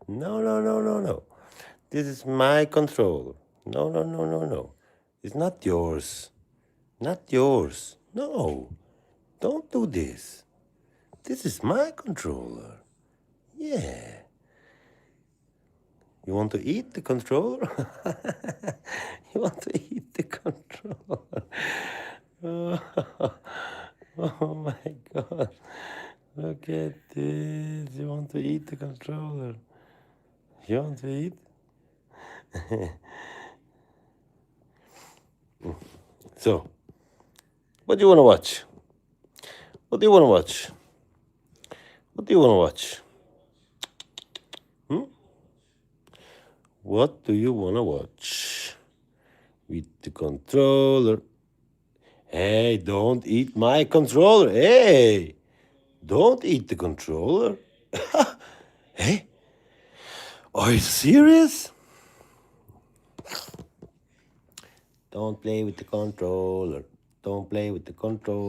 No, no, no, no, no. This is my controller. No, no, no, no, no. It's not yours. Not yours. No. Don't do this. This is my controller. Yeah. You want to eat the controller? You want to eat the controller? Oh my God. Look at this. You want to eat the controller? You want to eat? So, what do you want to watch? What do you want to watch? What do you want to watch? What do you want to watch? With the controller. Hey, don't eat my controller. Hey, don't eat the controller. Hey, are you serious? Don't play with the controller. Don't play with the controller.